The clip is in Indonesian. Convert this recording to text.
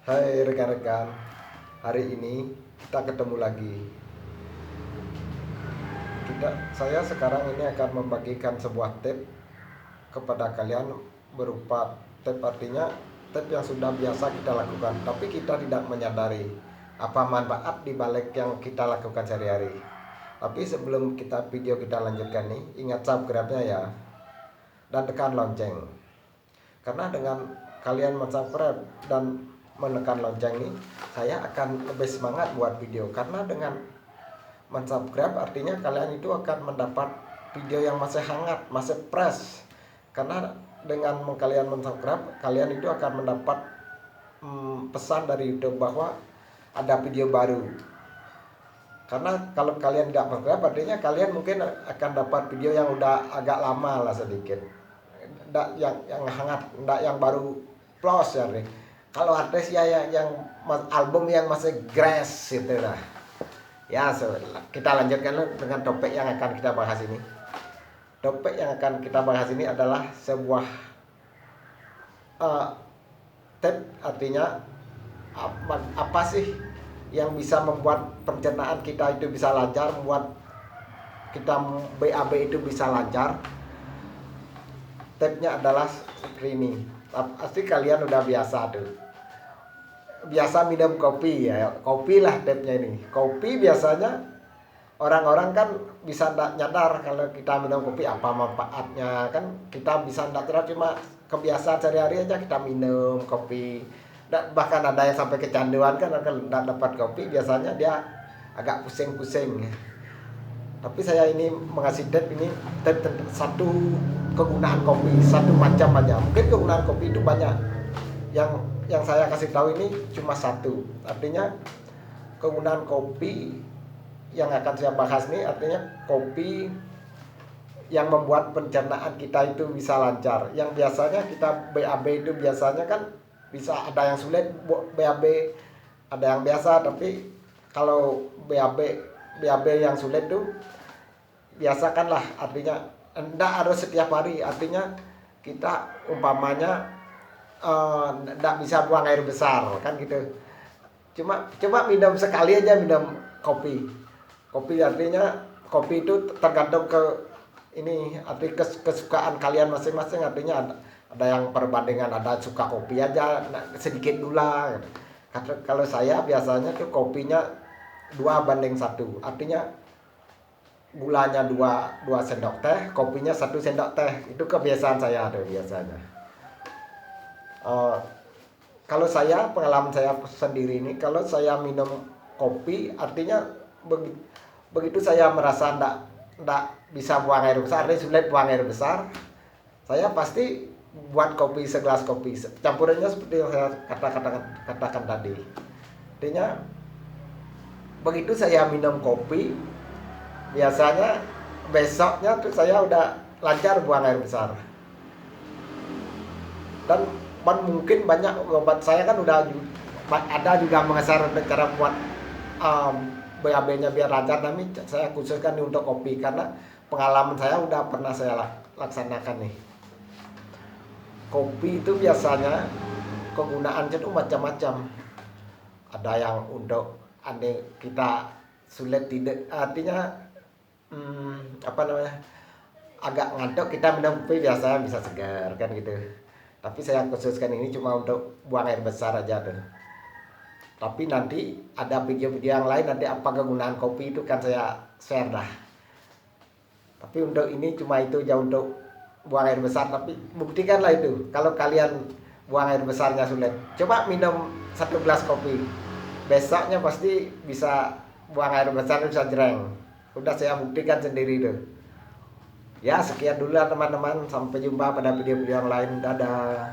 Hai rekan-rekan, hari ini kita ketemu lagi. Saya sekarang ini akan membagikan sebuah tip kepada kalian berupa tip, artinya tip yang sudah biasa kita lakukan, tapi kita tidak menyadari apa manfaat di balik yang kita lakukan sehari-hari. Tapi sebelum kita lanjutkan nih, ingat subscribe-nya ya, dan tekan lonceng. Karena dengan kalian subscribe dan menekan lonceng ini, saya akan lebih semangat buat video. Karena dengan subscribe artinya kalian itu akan mendapat video yang masih hangat, masih fresh. Karena dengan kalian subscribe, kalian itu akan mendapat pesan dari YouTube bahwa ada video baru. Karena kalau kalian tidak subscribe, artinya kalian mungkin akan dapat video yang udah agak lama lah sedikit, nggak yang hangat, nggak yang baru plus ya nih. Kalau artis ya yang album yang masih grass gitu lah. Ya, kita lanjutkan dengan topik yang akan kita bahas ini. Topik yang akan kita bahas ini adalah sebuah tip, artinya apa sih yang bisa membuat pencernaan kita itu bisa lancar, membuat kita BAB itu bisa lancar. Tipnya adalah seperti ini. Pasti kalian udah biasa tuh, biasa minum kopi ya, kopi lah tipnya ini. Kopi biasanya orang-orang kan bisa tidak nyadar kalau kita minum kopi apa manfaatnya, kan kita bisa tidak terus, cuma kebiasaan sehari-hari aja kita minum kopi. Bahkan ada yang sampai kecanduan kan, kalau tidak dapat kopi biasanya dia agak pusing-pusing. Tapi saya ini mengasih tip ini, tip satu kegunaan kopi, satu macam aja. Mungkin kegunaan kopi itu banyak, yang saya kasih tahu ini cuma satu. Artinya kegunaan kopi yang akan saya bahas nih, artinya kopi yang membuat pencernaan kita itu bisa lancar. Yang biasanya kita BAB itu biasanya kan bisa ada yang sulit BAB, ada yang biasa. Tapi kalau BAB yang sulit tuh biasakanlah, artinya enggak harus setiap hari. Artinya kita umpamanya enggak bisa buang air besar kan gitu, cuma minum sekali aja, minum kopi. Artinya kopi itu tergantung ke ini, arti kesukaan kalian masing-masing. Artinya ada yang perbandingan, ada suka kopi aja sedikit gula. Kalau saya biasanya tuh kopinya 2:1, artinya gulanya 2 sendok teh, kopinya 1 sendok teh. Itu kebiasaan saya tuh biasanya. Kalau saya, pengalaman saya sendiri ini, kalau saya minum kopi, artinya begitu saya merasa ndak bisa buang air besar, artinya sulit buang air besar, saya pasti buat kopi, segelas kopi. Campurannya seperti yang saya katakan tadi. Artinya begitu saya minum kopi, biasanya besoknya tuh saya udah lancar buang air besar. Dan mungkin banyak obat, saya kan udah ada juga mengeser cara buat BAB-nya biar lancar, tapi saya khususkan untuk kopi karena pengalaman saya udah pernah saya laksanakan nih. Kopi itu biasanya kegunaannya itu macam-macam. Ada yang untuk kita sulit tidur, artinya agak ngantuk, kita minum kopi biasa bisa segar kan gitu. Tapi saya khususkan ini cuma untuk buang air besar aja tuh. Tapi nanti ada video-video yang lain, nanti apa kegunaan kopi itu kan saya share dah. Tapi untuk ini cuma itu aja, untuk buang air besar. Tapi buktikanlah itu, kalau kalian buang air besarnya sulit, coba minum 1 gelas kopi, besoknya pasti bisa buang air besar, bisa jereng. Udah saya buktikan sendiri tuh. Ya, sekian dulu teman-teman, sampai jumpa pada video-video yang lain. Dadah.